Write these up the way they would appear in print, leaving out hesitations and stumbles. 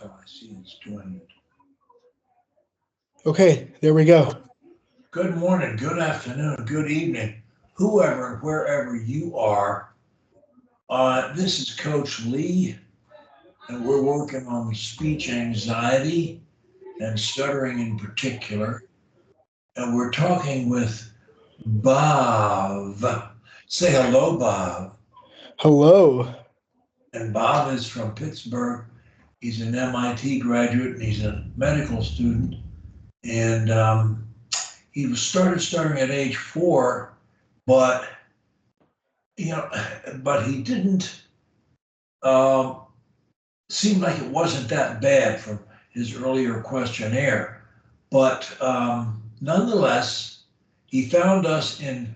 So I see it's doing it. Okay, there we go. Good morning, good afternoon, good evening, whoever and wherever you are. This is Coach Lee, and we're working on speech anxiety and stuttering in particular. And we're talking with Bob. Say hello, Bob. Hello. And Bob is from Pittsburg. He's an MIT graduate and he's a medical student. And he started stuttering at age 4, but but he didn't seem like it wasn't that bad from his earlier questionnaire. But nonetheless, he found us in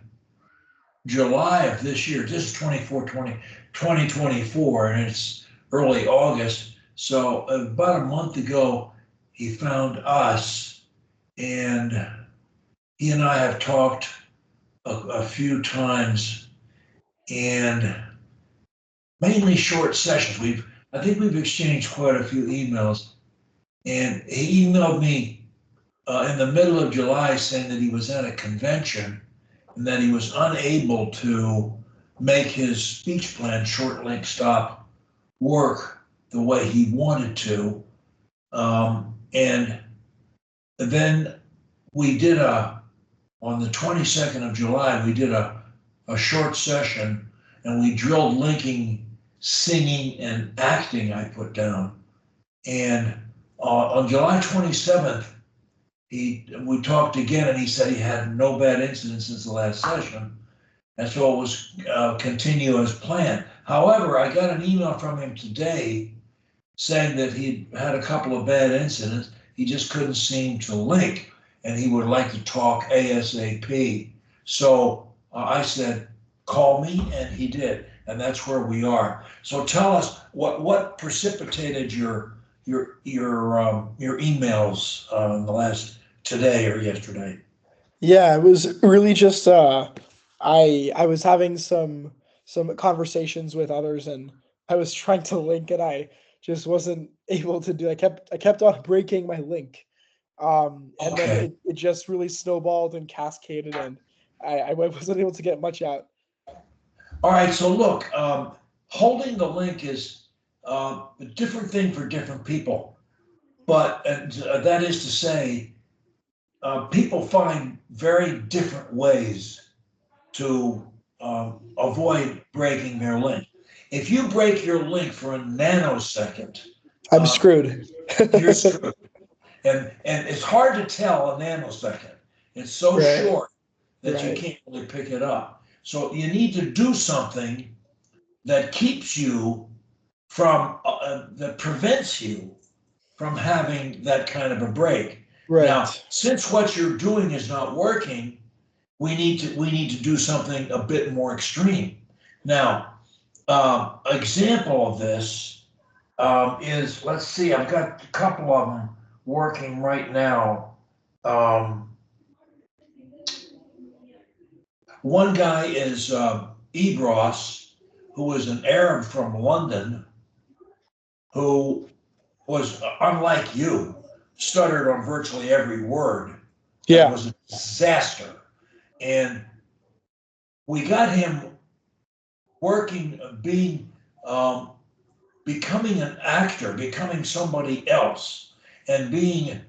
July of this year. This is 2024, and it's early August. So about a month ago, he found us, and he and I have talked a few times, and mainly short sessions. I think we've exchanged quite a few emails, and he emailed me in the middle of July saying that he was at a convention and that he was unable to make his speech plan short link stop work the way he wanted to. And then we did on the 22nd of July, we did a short session and we drilled linking, singing, and acting, I put down. And on July 27th, we talked again, and he said he had no bad incidents since the last session, and so it was continue as planned. However, I got an email from him today saying that he had a couple of bad incidents. He just couldn't seem to link, and he would like to talk ASAP. So I said, call me, and he did, and that's where we are. So tell us what precipitated your emails in the last today or yesterday. Yeah, it was really just I was having some conversations with others, and I was trying to link, and I just wasn't able to do. I kept on breaking my link. And then Okay. it just really snowballed and cascaded, and I wasn't able to get much out. All right. So look, holding the link is a different thing for different people, but that is to say, people find very different ways to avoid breaking their link. If you break your link for a nanosecond, I'm uh, screwed. you're screwed. And it's hard to tell a nanosecond. It's so Right, short that you right, can't really pick it up. So you need to do something that keeps you from, that prevents you from having that kind of a break. Now, right. since what you're doing is not working, we need to do something a bit more extreme. Now, example of this is, let's see, I've got a couple of them working right now. Um, One guy is Ebros, who is an Arab from London, who was, unlike you, stuttered on virtually every word and Yeah, was a disaster. And we got him working, um, becoming an actor, becoming somebody else, and being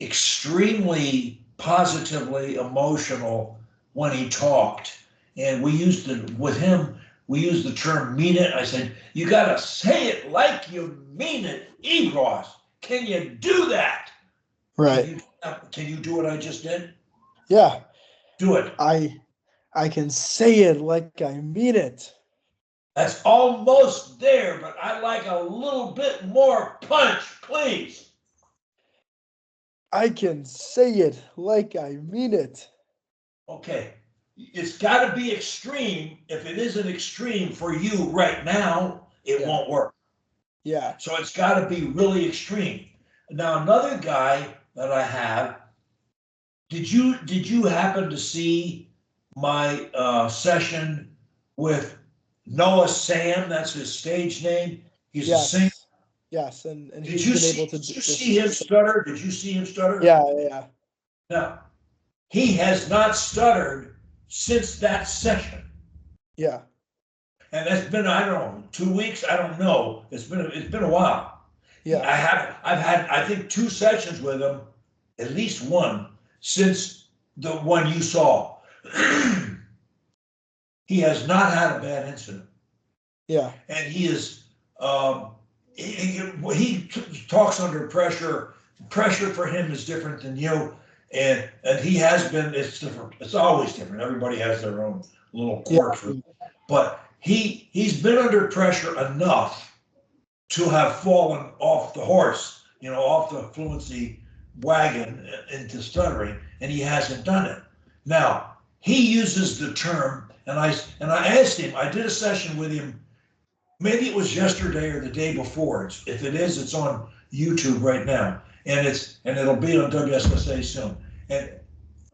extremely positively emotional when he talked. And with him, we used the term mean it. I said, you got to say it like you mean it, Egros. Can you do that? Can right. you, can you do what I just did? Yeah, Do it. I can say it like I mean it. That's almost there, but I'd like a little bit more punch, please. I can say it like I mean it. Okay, it's got to be extreme. If it isn't extreme for you right now, it Yeah, won't work. yeah, So it's got to be really extreme. Now another guy that I have. Did you happen to see my session with Noah Sam? That's his stage name. He's a singer. yes, Yes, and Did he's you been able see? to Did you see him just stutter? Did you see him stutter? yeah, yeah, No, he has not stuttered since that session. yeah, And that's been, I don't know, 2 weeks. I don't know. It's been a while. yeah, I've had I think 2 sessions with him, at least one since the one you saw. He has not had a bad incident, yeah, and he is he talks under pressure. Pressure for him is different than you, and he has been. It's different. It's always different. Everybody has their own little yeah, quirks, but he's been under pressure enough to have fallen off the horse, off the fluency wagon into stuttering, and he hasn't done it. Now, he uses the term, and I asked him, I did a session with him, maybe it was yesterday or the day before. If it is, it's on YouTube right now, and it'll be on WSSA soon. And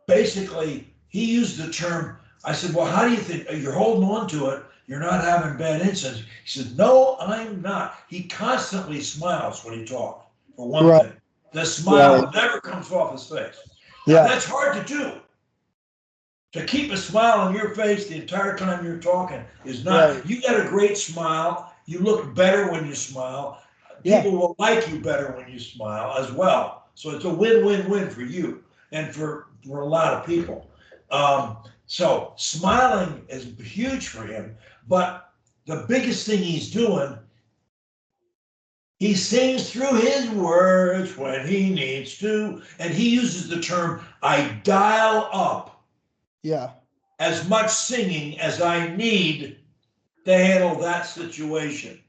basically, he used the term. I said, well, how do you think you're holding on to it? You're not having bad incidents. He said, no, I'm not. He constantly smiles when he talks, for one right, thing. The right, smile never comes off his face. Now, yeah, that's hard to do. To keep a smile on your face the entire time you're talking is not. right, You got a great smile. You look better when you smile. yeah, People will like you better when you smile as well. So it's a win-win-win for you and for a lot of people. So smiling is huge for him. But the biggest thing he's doing, he sings through his words when he needs to, and he uses the term, I dial up yeah, as much singing as I need to handle that situation.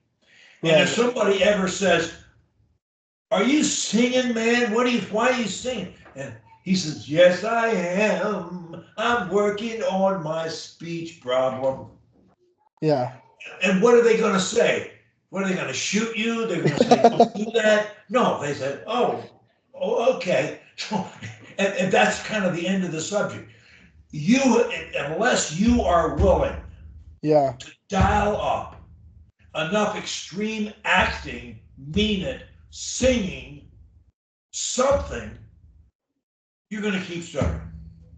And if right, somebody ever says, are you singing, man? Why are you singing? And he says, yes, I am. I'm working on my speech problem. yeah, And what are they going to say? What are they going to shoot you? They're going to say, don't do that. No, they said, oh, okay. So, and that's kind of the end of the subject. Unless you are willing yeah, to dial up enough extreme acting, mean it, singing, something, you're going to keep stuttering.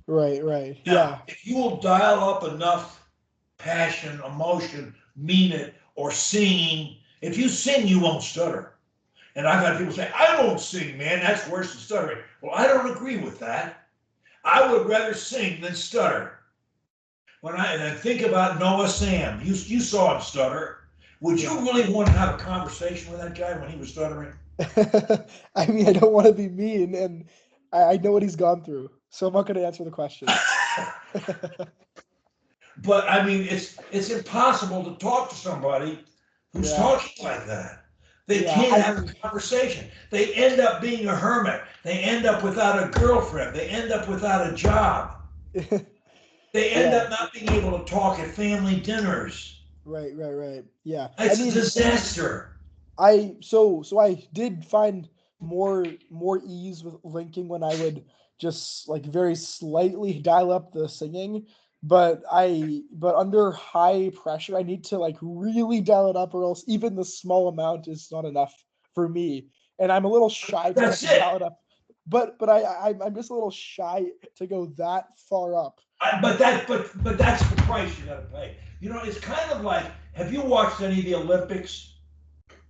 right, right, Now, yeah, if you will dial up enough passion, emotion, mean it, or singing, if you sing, you won't stutter. And I've had people say, I don't sing, man, that's worse than stuttering. Well, I don't agree with that. I would rather sing than stutter. And I think about Noah Sam, you saw him stutter. Would you yeah. really want to have a conversation with that guy when he was stuttering? I mean, I don't want to be mean, and I know what he's gone through, so I'm not going to answer the question. But I mean, it's impossible to talk to somebody who's Yeah, talking like that. They yeah, can't I have a mean, conversation. They end up being a hermit. They end up without a girlfriend. They end up without a job. They end yeah, up not being able to talk at family dinners. right, right, right. Yeah, I It's a mean, disaster. so I did find more ease with linking when I would just like very slightly dial up the singing, but under high pressure I need to like really dial it up, or else even the small amount is not enough for me, and I'm a little shy to That's actually it. dial it up. But I'm just a little shy to go that far up. But that's the price you got to pay. It's kind of like, have you watched any of the Olympics?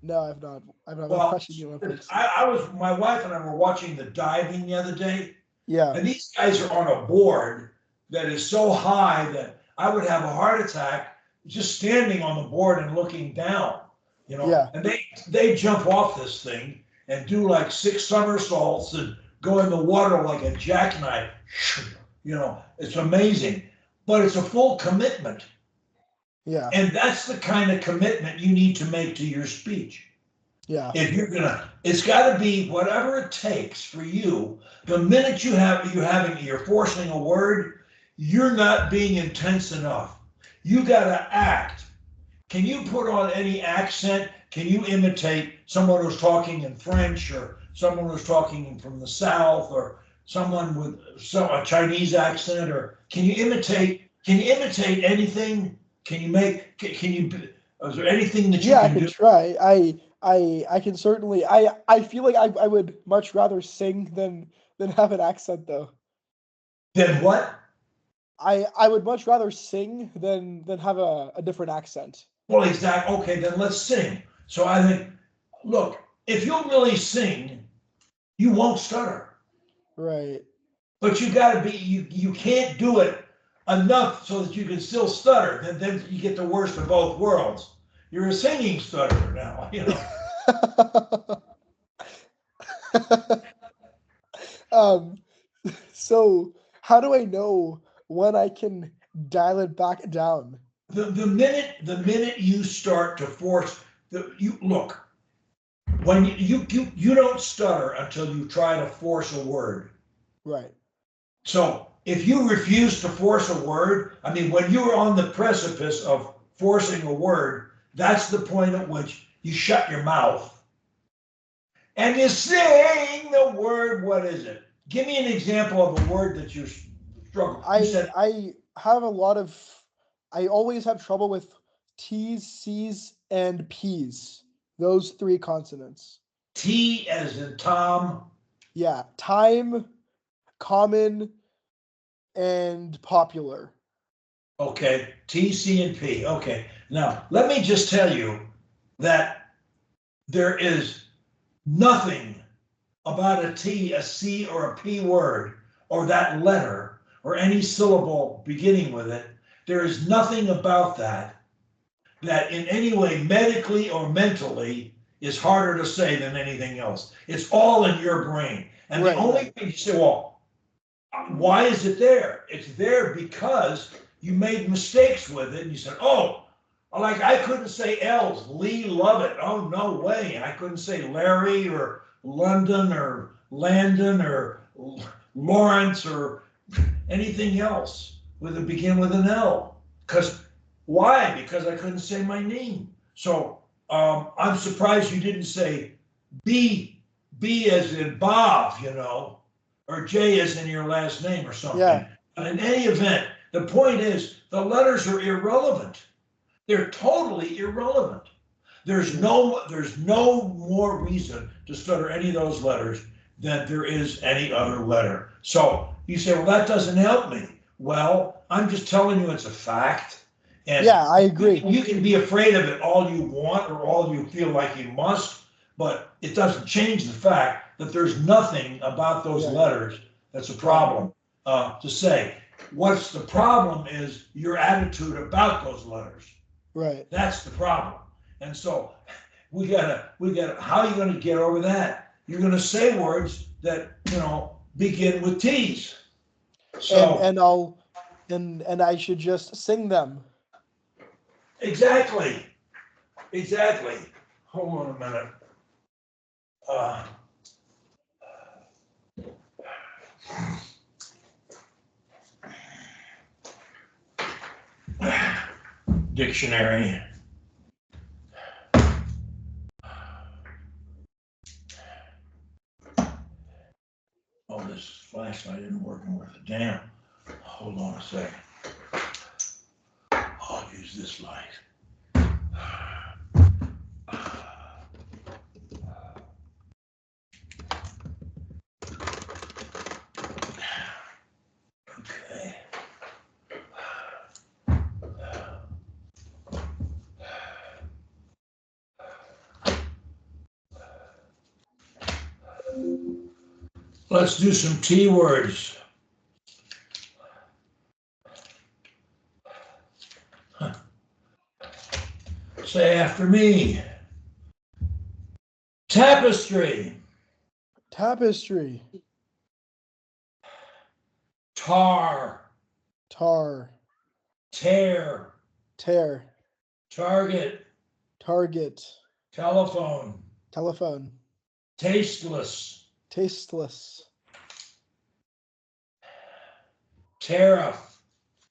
No, I've not. I've not been Well, watching the Olympics. my wife and I were watching the diving the other day, Yeah, and these guys are on a board that is so high that I would have a heart attack just standing on the board and looking down, yeah, and they jump off this thing and do like 6 somersaults and go in the water like a jackknife. It's amazing, but it's a full commitment. yeah, And that's the kind of commitment you need to make to your speech. yeah, If it's got to be whatever it takes for you. The minute you're forcing a word, you're not being intense enough. You got to act. Can you put on any accent? Can you imitate someone who's talking in French, or someone who's talking from the South, or someone with a Chinese accent? Or can you imitate? Can you imitate anything? Can you make? Can you? Is there anything that you yeah. I can could do? try. I can certainly I feel like I would much rather sing than have an accent though. Then what? I would much rather sing than have a different accent. Well, exactly. Okay, then let's sing. So I think, look, if you really sing, you won't stutter. Right. But you got to be, you can't do it enough so that you can still stutter. Then you get the worst of both worlds. You're a singing stutterer now, you know. um so how do I know when I can dial it back down? The minute you start to force you look, when you don't stutter until you try to force a word. Right. So if you refuse to force a word, I mean, when you're on the precipice of forcing a word, that's the point at which you shut your mouth and you sing the word. What is it? Give me an example of a word that you struggle. You said I have a lot of I always have trouble with T's, C's, and P's. Those three consonants. T as in Tom. Yeah. Time, common, and popular. Okay, T, C, and P. Okay. Now, let me just tell you that there is nothing about a T, a C, or a P word, or that letter, or any syllable beginning with it. There is nothing about that in any way, medically or mentally, is harder to say than anything else. It's all in your brain. And the only thing you say, well, why is it there? It's there because you made mistakes with it and you said, oh, like I couldn't say L's, Lee Lovett. Oh, no way. I couldn't say Larry or London or Landon or Lawrence or anything else with a begin with an L. Because why? Because I couldn't say my name. So I'm surprised you didn't say B as in Bob, or J as in your last name or something. Yeah. But in any event, the point is the letters are irrelevant. They're totally irrelevant. There's no more reason to stutter any of those letters than there is any other letter. So you say, well, that doesn't help me. Well, I'm just telling you it's a fact. And yeah, I agree. You can be afraid of it all you want or all you feel like you must, but it doesn't change the fact that there's nothing about those letters that's a problem to say. What's the problem is your attitude about those letters. Right. That's the problem. And so we gotta, how are you gonna get over that? You're gonna say words that, begin with T's. So and I should just sing them. exactly. Hold on a minute. Dictionary. Oh, this flashlight isn't working worth a damn. Hold on a second. I'll use this light. Okay. Let's do some T words. Say after me. Tapestry. Tapestry. Tar. Tar. Tear. Tear. Target. Target. Telephone. Telephone. Tasteless. Tasteless. Tariff.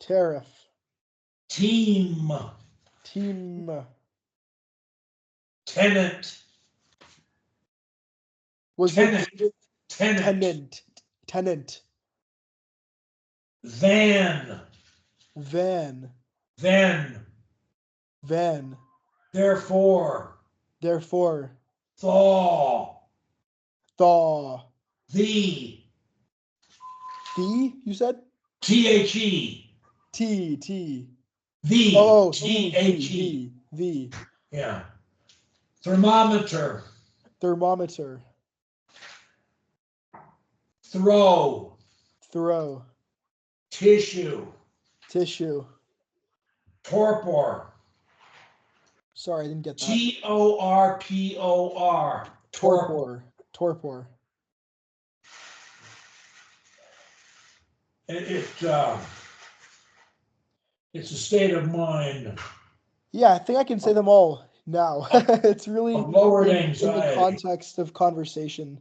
Tariff. Team. Team. Tenant. Was Tenant. it Tenant. Tenant. Van. Van. Then. Van. Therefore. Therefore. thaw, Thaw. the, You said? T-H-E, T. the, Oh, T-H-E. the. Yeah. Thermometer, Thermometer. throw, Throw. tissue, Tissue. torpor, Sorry, I didn't get that. T-O-R-P-O-R, torpor. Torpor. It's a state of mind Yeah, I think I can say them all now. It's really of lowered in the anxiety. context of conversation.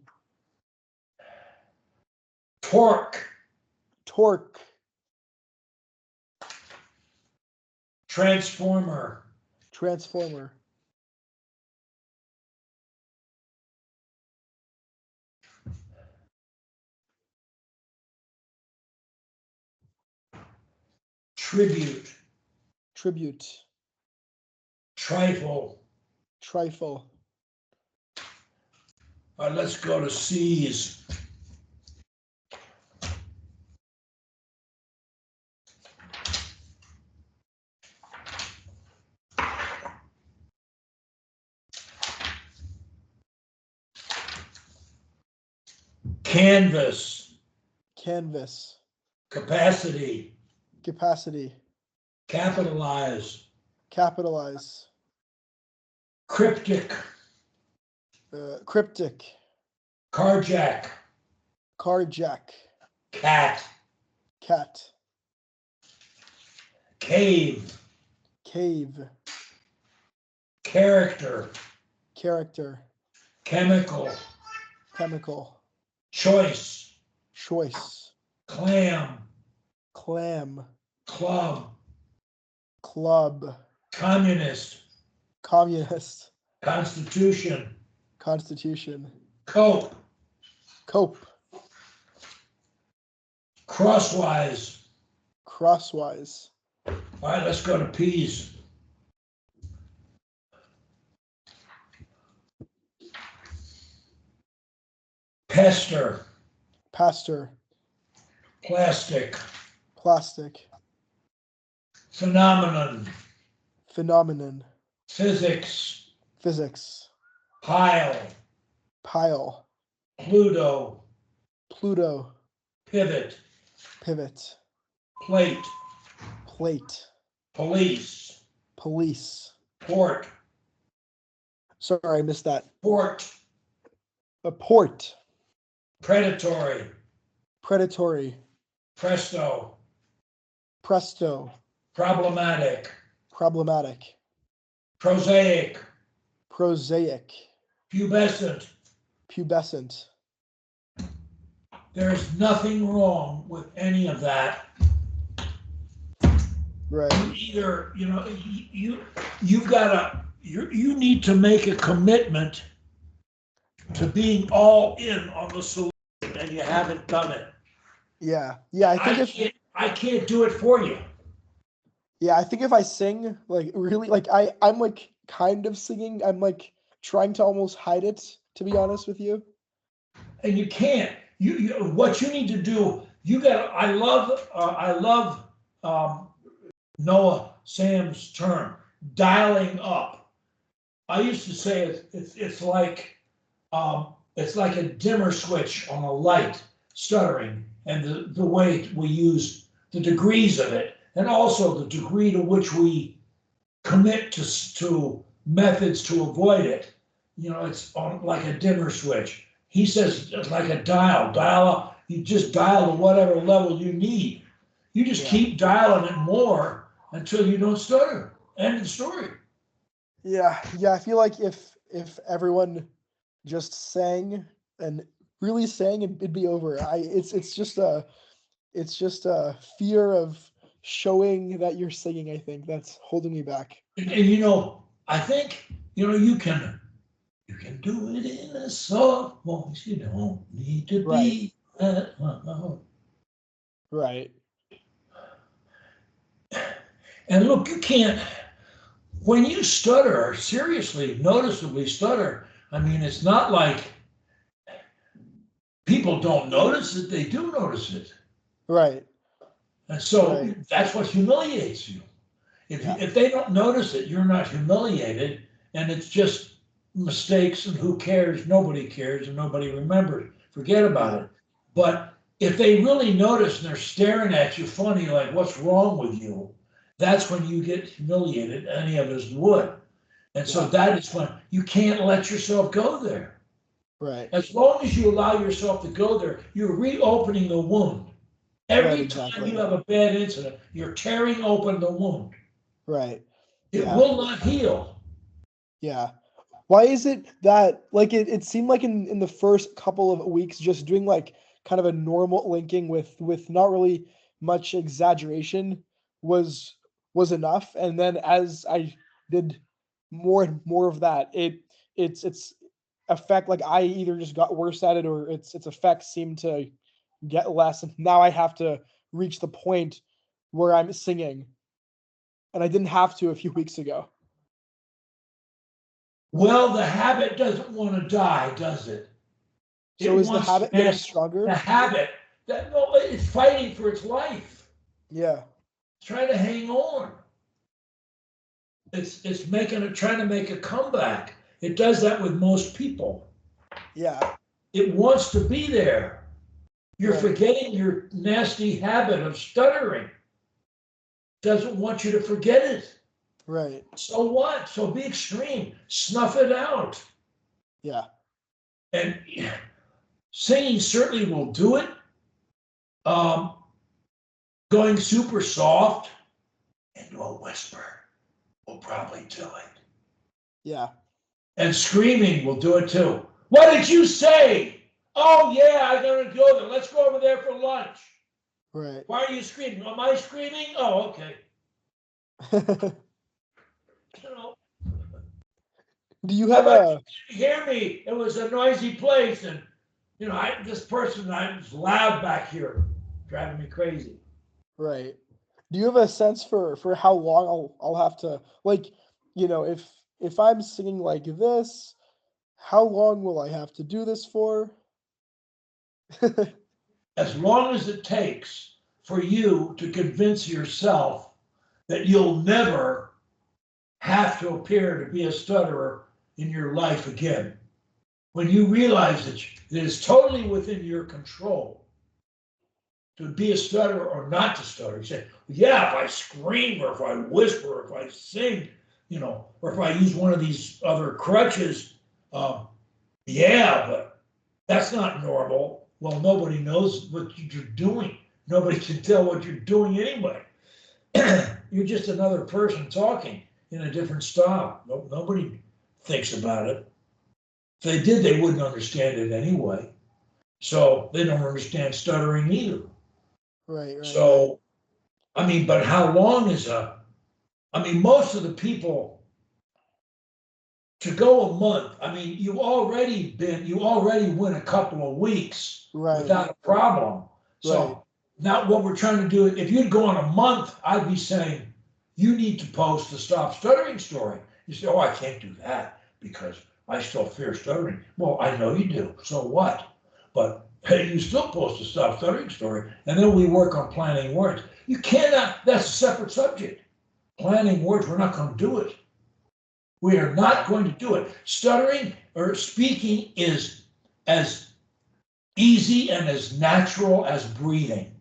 Torque, Torque. transformer, Transformer. tribute, Tribute. trifle. Trifle. All right, let's go to C's. Canvas, Canvas. capacity, Capacity. capitalize, Capitalize. cryptic, Cryptic. carjack, Carjack. cat, Cat. cave, Cave. character, Character. chemical, Chemical. choice, Choice. clam, Clam. club, Club. communist, Communist. constitution, Constitution. cope, Cope. crosswise. Crosswise. All right, let's go to P's. Pester, Pastor. plastic, Plastic. phenomenon, Phenomenon. physics, Physics. pile, Pile. Pluto, Pluto. pivot, Pivot. plate, Plate. police, Police. port, Sorry, I missed that. port, A port. predatory, Predatory. presto, Presto. problematic, Problematic. prosaic, Prosaic. pubescent. Pubescent. There's nothing wrong with any of that. Right. Either, you've got you need to make a commitment to being all in on the solution, and you haven't done it. Yeah. I can't do it for you. Yeah, I think if I sing, like really, like I'm like kind of singing. I'm like trying to almost hide it, to be honest with you. And you can't. You what you need to do. You got. I love Noah Sam's term, dialing up. I used to say it's like a dimmer switch on a light, stuttering, and the way we use the degrees of it, and also the degree to which we commit to methods to avoid it. It's on like a dimmer switch. He says it's like a dial. Dial up. You just dial to whatever level you need. You just keep dialing it more until you don't stutter. End of story. Yeah. I feel like if everyone just sang and really sang, it'd be over. It's just a fear of showing that you're singing. I think that's holding me back. And I think you can do it in a soft voice. You don't need to be loud. Right. And look, you can't. When you stutter, seriously, noticeably stutter, I mean, it's not like people don't notice it, they do notice it. Right. And so Right. that's what humiliates you. Yeah. If they don't notice it, you're not humiliated, and it's just mistakes, and who cares? Nobody cares, and nobody remembers. Forget about Yeah. it. But if they really notice and they're staring at you funny, like, what's wrong with you? That's when you get humiliated. Any of us would. And so Yeah. that is when you can't let yourself go there. Right. As long as you allow yourself to go there, you're reopening the wound. Right. Every time you Exactly. have a bad incident, you're tearing open the wound. Right. It Yeah. will not heal. Yeah. Why is it that like it seemed like in the first couple of weeks just doing like kind of a normal linking with not really much exaggeration was was enough, and then as I did more and more of that, it's effect, like I either just got worse at it or its effects seemed to get less, and now I have to reach the point where I'm singing, and I didn't have to a few weeks ago. Well, the habit doesn't want to die, does it? So It is the wants to habit getting manage the stronger? habit that no, it's fighting for its life. Yeah. It's trying to hang on. It's making it trying to make a comeback. It does that with most people. Yeah. It wants to be there. You're Right. forgetting your nasty habit of stuttering. Doesn't want you to forget it. Right. So what? So be extreme. Snuff it out. Yeah. And singing certainly will do it. Um, Going super soft into a whisper will probably do it. Yeah. And screaming will do it too. What did you say? Oh, yeah, I'm going to go there. Let's go over there for lunch. Right. Why are you screaming? Am I screaming? Oh, okay. You know, Do you I have thought a you didn't hear me. It was a noisy place. And, this person, I was loud back here, driving me crazy. right? Do you have a sense for how long I'll have to, like, if I'm singing like this, how long will I have to do this for? As long as it takes for you to convince yourself that you'll never have to appear to be a stutterer in your life again. When you realize that it is totally within your control to be a stutterer or not to stutter, you say, yeah, if I scream or if I whisper or if I sing, or if I use one of these other crutches, yeah, but that's not normal. Well, nobody knows what you're doing. Nobody can tell what you're doing anyway. You're just another person talking in a different style. Nobody thinks about it. If they did, they wouldn't understand it anyway. So they don't understand stuttering either. Right, right, right. So, but how long is most of the people to go a month, you already went a couple of weeks Right, without a problem. right. So now what we're trying to do, if you'd go on a month, I'd be saying, you need to post a stop stuttering story. You say, oh, I can't do that because I still fear stuttering. Well, I know you do. So what? But hey, you still post a stop stuttering story, and then we work on planning words. You cannot, that's a separate subject. Planning words, we're not going to do it. We are not going to do it. Stuttering or speaking is as easy and as natural as breathing.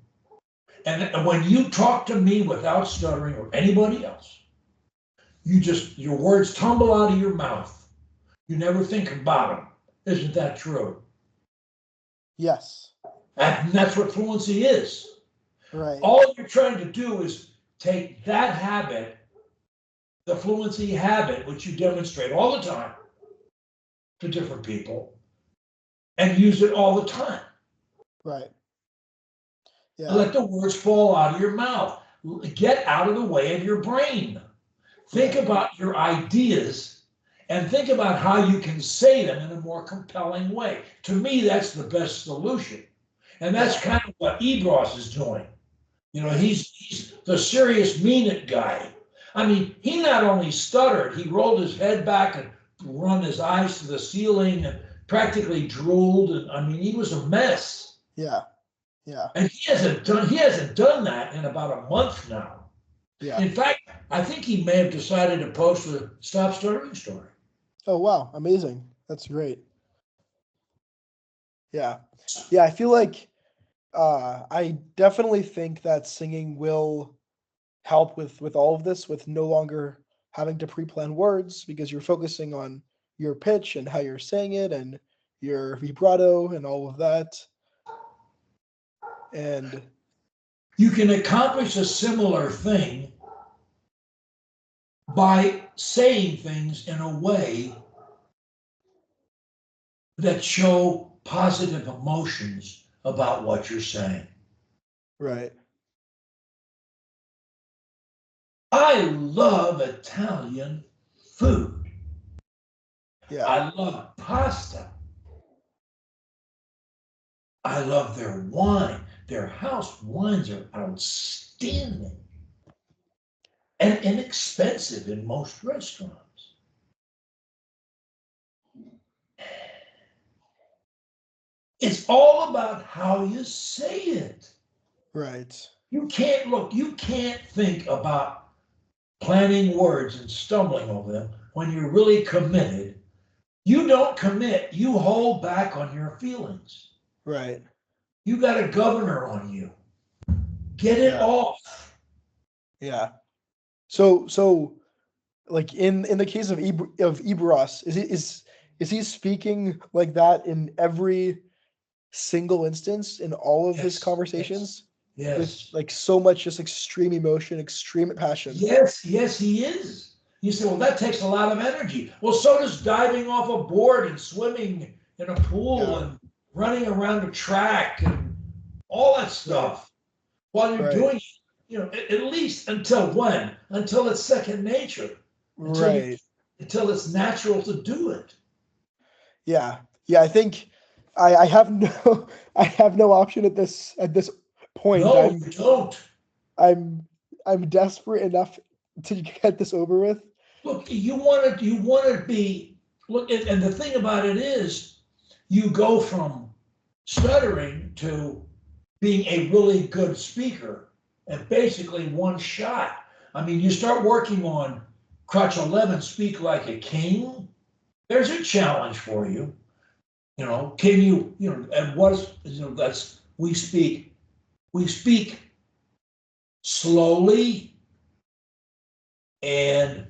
And when you talk to me without stuttering or anybody else, your words tumble out of your mouth. You never think about them. Isn't that true? Yes. And that's what fluency is. Right. All you're trying to do is take that habit, the fluency habit, which you demonstrate all the time to different people, and use it all the time. Right. And Yeah. let the words fall out of your mouth. Get out of the way of your brain. Think Right. about your ideas and think about how you can say them in a more compelling way. To me, that's the best solution. And that's Yeah. kind of what Ebros is doing. Right. He's the serious mean it guy. He not only stuttered, he rolled his head back and run his eyes to the ceiling and practically drooled. And I mean, he was a mess. Yeah. Yeah. And he hasn't done that in about a month now. Yeah. In fact, I think he may have decided to post the Stop Stuttering story. Oh, wow. Amazing. That's great. Yeah. Yeah. I feel like I definitely think that singing will help with all of this, with no longer having to pre-plan words because you're focusing on your pitch and how you're saying it and your vibrato and all of that. And You can accomplish a similar thing by saying things in a way that show positive emotions about what you're saying. right. I love Italian food. Yeah. I love pasta. I love their wine. Their house wines are outstanding and inexpensive in most restaurants. It's all about how you say it. Right. You can't think about planning words and stumbling over them when you're really committed. You don't commit, you hold back on your feelings. Right. You got a governor on you. Get it Yeah. off. Yeah. So like in the case of Ibras, is he speaking like that in every single instance in all of his Yes, conversations with yes, like so much just extreme emotion, extreme passion? yes, he is. You say, well, that takes a lot of energy. Well, so does diving off a board and swimming in a pool Yeah. and running around a track and all that Right. stuff while you're Right. doing it. At least until when? Until it's second nature. Until you Right. until it's natural to do it. Yeah. Yeah. I think I have no I have no option at this point. No, you don't. I'm I'm desperate enough to get this over with. Look, you want to be look, and the thing about it is, you go from stuttering to being a really good speaker at basically one shot. I mean, you start working on crutch 11, speak like a king. There's a challenge for you. Can and what is, that's, we speak slowly, and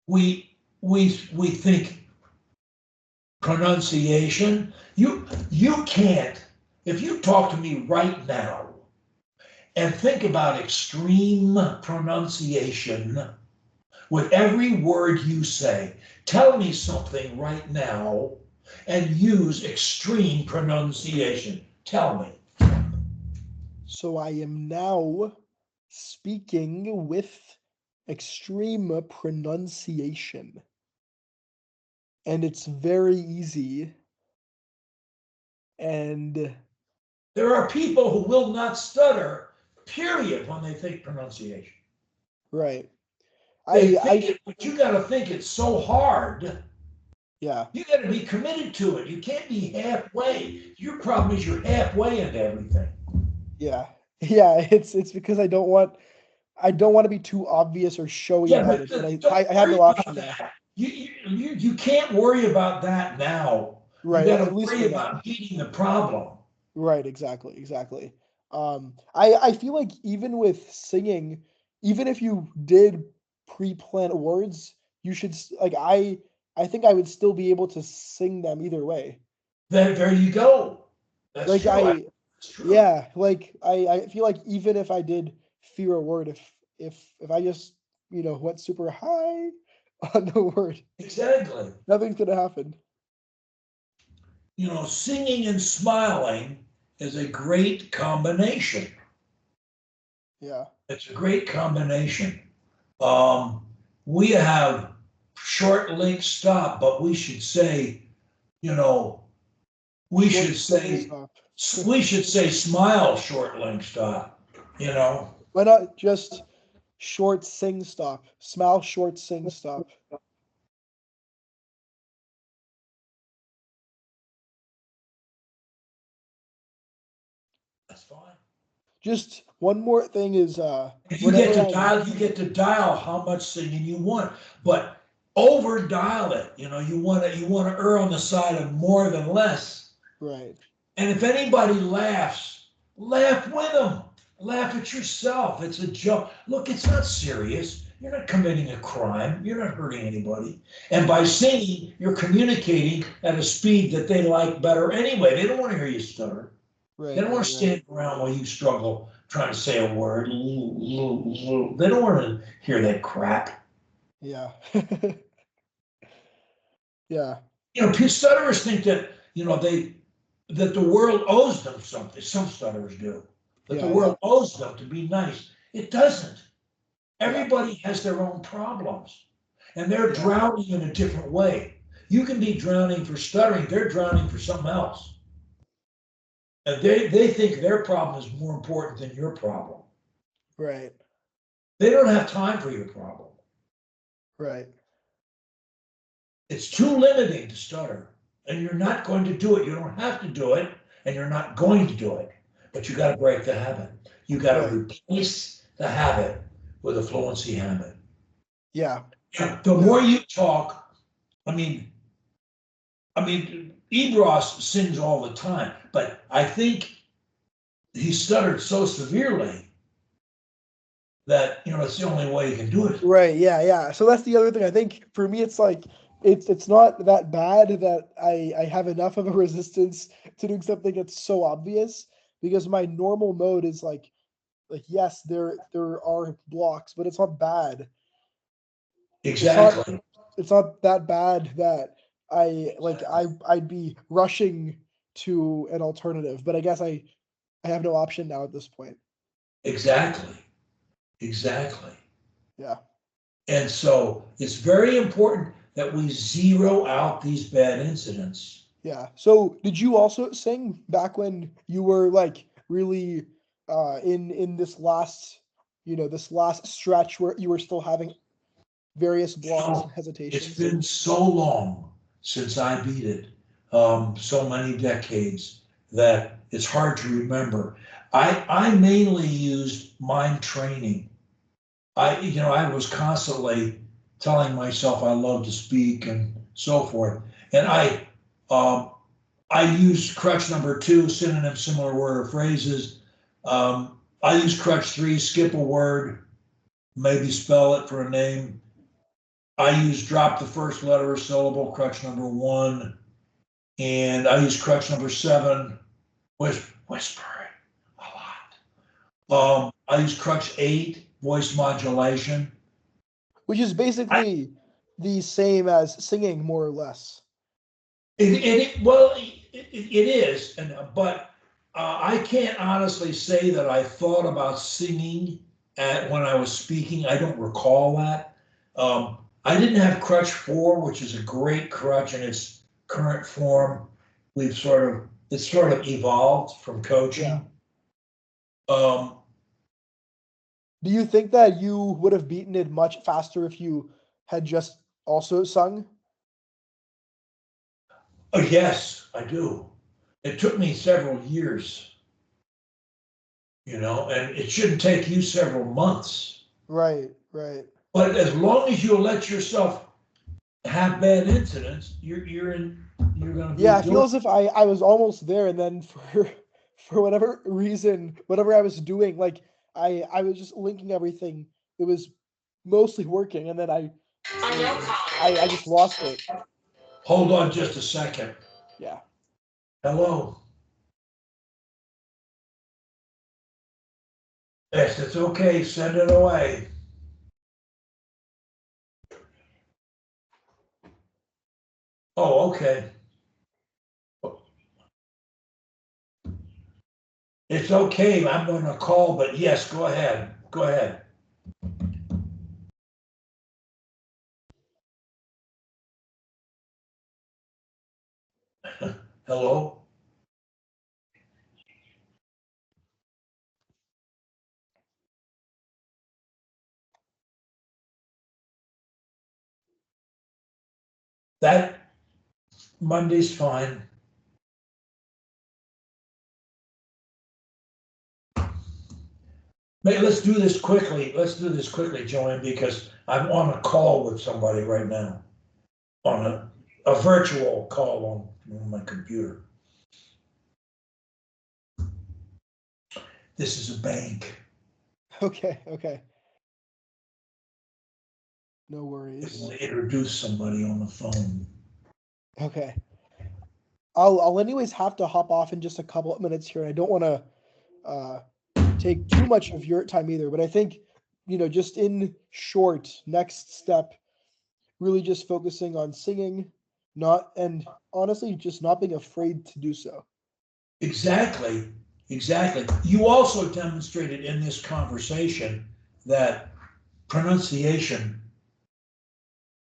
we think pronunciation. You can't, if you talk to me right now and think about extreme pronunciation with every word you say, tell me something right now and use extreme pronunciation. Tell me. So I am now speaking with extreme pronunciation. And it's very easy. And There are people who will not stutter, period, when they think pronunciation. right. They I think it, but you got to think it's so hard. yeah. You got to be committed to it. You can't be halfway. Your problem is you're halfway into everything. Yeah. Yeah, it's because I don't want to be too obvious or showy Yeah, about but it, but don't I have worry no option about now. that. You can't worry about that now. You Right, got at to least worry for now. about beating the problem. Right, exactly, exactly. I feel like even with singing, even if you did pre-plan words, you should like I think I would still be able to sing them either way. There you go. That's Like true. I That's true. yeah, like I feel like even if I did fear a word, if I just went super high on the word, Exactly. nothing's gonna happen. Singing and smiling is a great combination. Yeah. It's a great combination. Um, we have short link stop, but we should say, you know, we Short should sing say, stop. we should say smile short link stop, you know. Why not just short sing stop? Smile short sing stop. that's fine. Just one more thing is If you get to dial, you get to dial how much singing you want, but over dial it. You know, you want to err on the side of more than less. right. And if anybody laughs, laugh with them. Laugh at yourself. It's a joke. Look, it's not serious. You're not committing a crime. You're not hurting anybody. And by singing, you're communicating at a speed that they like better anyway. They don't want to hear you stutter. Right. They don't want to stand around while you struggle trying to say a word. They don't want to hear that crap. Yeah. Yeah. You know, stutterers think that, that the world owes them something. Some stutterers do. That the world owes them to be nice. It doesn't. Everybody has their own problems, and they're drowning in a different way. You can be drowning for stuttering. They're drowning for something else. And they think their problem is more important than your problem. Right. They don't have time for your problem. Right. It's too limiting to stutter, and you're not going to do it. You don't have to do it, and you're not going to do it, but you got to break the habit. You got to replace the habit with a fluency habit. Yeah. The more you talk, I mean, Ebros sings all the time, but I think he stuttered so severely that, it's the only way you can do it. Right. Yeah. Yeah. So that's the other thing. I think for me, it's like it's not that bad that I have enough of a resistance to doing something that's so obvious, because my normal mode is like yes, there are blocks, but it's not bad. Exactly. It's not that bad that I'd be rushing to an alternative, but I guess I have no option now at this point. Exactly. Yeah. And so it's very important that we zero out these bad incidents. Yeah. So did you also sing back when you were like really in this last this last stretch where you were still having various blocks and hesitations? It's been so long since I beat it, so many decades, that it's hard to remember. I mainly used mind training. I was constantly telling myself I love to speak and so forth. And I used crutch number 2, synonym, similar word or phrases. I used crutch 3, skip a word, maybe spell it for a name. I use drop the first letter or syllable, crutch number 1. And I use crutch number 7, whispering a lot. I use crutch 8, voice modulation. Which is basically the same as singing, more or less. It is, but I can't honestly say that I thought about singing when I was speaking. I don't recall that. I didn't have crutch 4, which is a great crutch in its current form. It's sort of evolved from coaching. Do you think that you would have beaten it much faster if you had just also sung? Oh, yes, I do. It took me several years, and it shouldn't take you several months. Right. But as long as you let yourself have bad incidents, you're going to be. Yeah, I feel as if I was almost there, and then for whatever reason, whatever I was doing, like I was just linking everything. It was mostly working, and then I just lost it. Hold on just a second. Yeah. Hello. Yes, it's okay. Send it away. Oh, okay. It's okay. I'm going to call, but yes, go ahead. Go ahead. Hello? That Monday's fine. Hey, let's do this quickly. Let's do this quickly, Joanne, because I'm on a call with somebody right now, on a virtual call on my computer. This is a bank. Okay, okay. No I worries. want to introduce somebody on the phone. Okay. I'll anyways have to hop off in just a couple of minutes here. I don't want to uh, take too much of your time either, but I think, just in short, next step, really just focusing on singing, and honestly, just not being afraid to do so. Exactly, exactly. You also demonstrated in this conversation that pronunciation,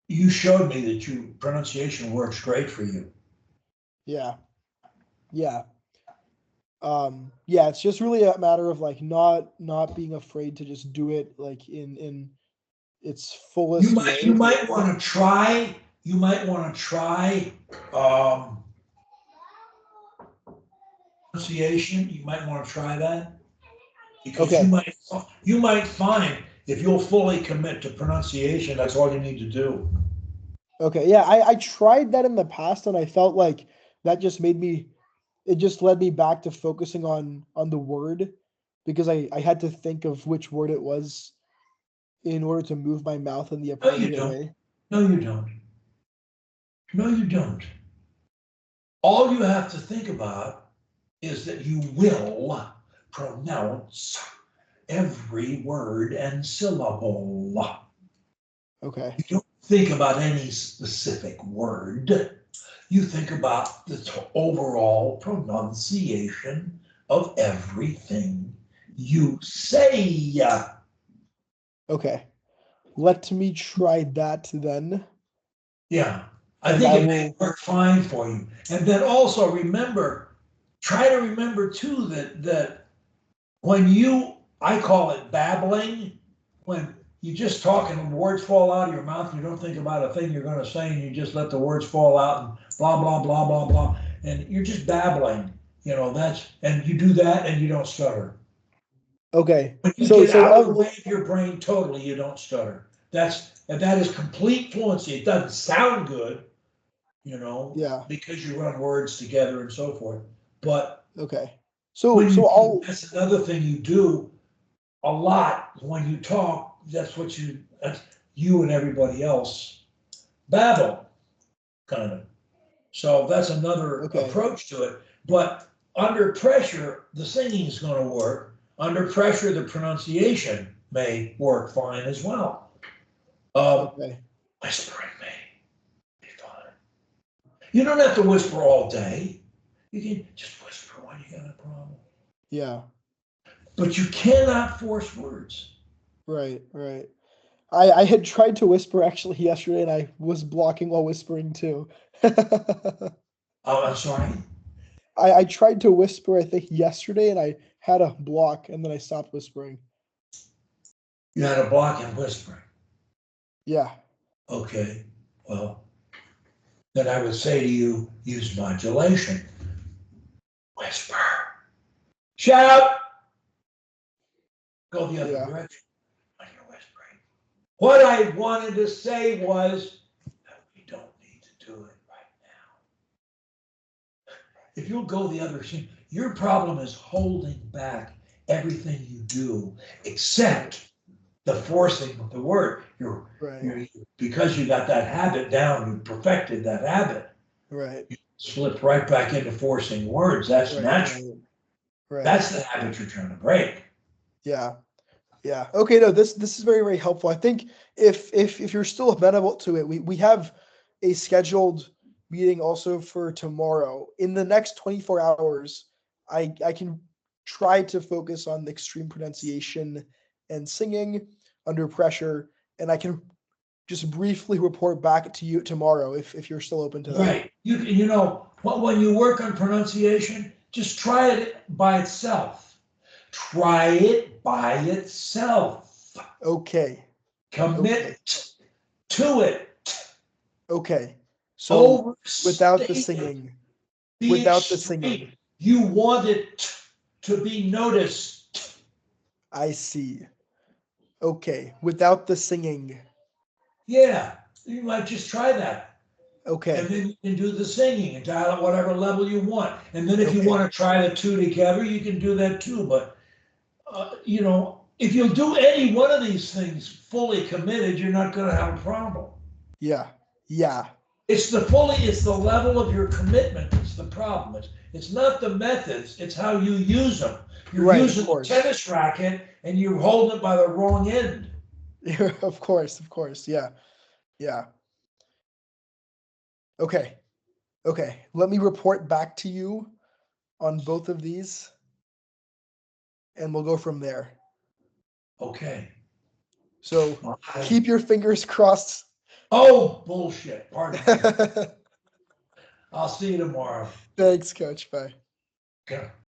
you showed me that pronunciation works great for you. Yeah. Yeah. Yeah, it's just really a matter of like not being afraid to just do it like in its You fullest might you way. might want to try, you might want to try pronunciation. You might want to try that because Okay. you might find if you'll fully commit to pronunciation, that's all you need to do. Okay. Yeah, I tried that in the past and I felt like that just it just led me back to focusing on the word because I had to think of which word it was in order to move my mouth in the No, you appropriate don't. way. No, you don't. No, you don't. All you have to think about is that you will pronounce every word and syllable. Okay. You don't think about any specific word. You think about the overall pronunciation of everything you say. Okay. Let me try that then. Yeah, I And think I it may will work fine for you. And then also try to remember too that when I call it babbling, when you just talk and words fall out of your mouth, you don't think about a thing you're going to say, and you just let the words fall out and blah blah blah blah blah, and you're just babbling. And you do that, and you don't stutter. okay. When you So get so out of the of way of your brain totally, you don't stutter. That is complete fluency. It doesn't sound good, yeah, because you run words together and so forth. But okay. So when so I'll that's another thing you do a lot when you talk. That's you and everybody else babble, kind of. So that's another okay. approach to it. But under pressure, the singing is going to work. Under pressure, the pronunciation may work fine as well. Um, Okay. Whispering may be fine. You don't have to whisper all day. You can just whisper when you got a problem. Yeah. But you cannot force words. Right, right. I had tried to whisper actually yesterday and I was blocking while whispering too. Oh, I'm sorry. I tried to whisper, I think, yesterday and I had a block and then I stopped whispering. You had a block in whispering. Yeah. Okay. Well, then I would say to you, use modulation. Whisper. Shout. Go the other Yeah. direction when you're whispering. What I wanted to say was that we don't need to do it right now. If you'll go the other direction, your problem is holding back everything you do except the forcing of the word. Right. You're because you got that habit down, you perfected that habit. Right. You slip right back into forcing words. That's Right. natural. Right. Right. That's the habit you're trying to break. Yeah. Yeah. Okay. No, this is very, very helpful. I think if you're still amenable to it, we have a scheduled meeting also for tomorrow. In the next 24 hours, I can try to focus on the extreme pronunciation and singing under pressure, and I can just briefly report back to you tomorrow if you're still open to that. Right. When you work on pronunciation, just try it by itself. Try it by itself. Okay. Okay. Commit to it. Okay. So without the Overstate it. singing, Be without the extreme. singing. You want it to be noticed. I see. Okay, without the singing. Yeah, you might just try that. Okay. And then you can do the singing and dial at whatever level you want. And then if you Okay. want to try the two together, you can do that too. But, if you'll do any one of these things fully committed, you're not going to have a problem. Yeah. Yeah. It's the level of your commitment that's the problem. It's not the methods, it's how you use them. You're Right, of using a course. tennis racket and you're holding it by the wrong end. Of course, of course. Yeah. Yeah. Okay. Okay. Let me report back to you on both of these and we'll go from there. Okay. So Okay. keep your fingers crossed. Oh, bullshit. Pardon me. I'll see you tomorrow. Thanks, Coach. Bye. Okay.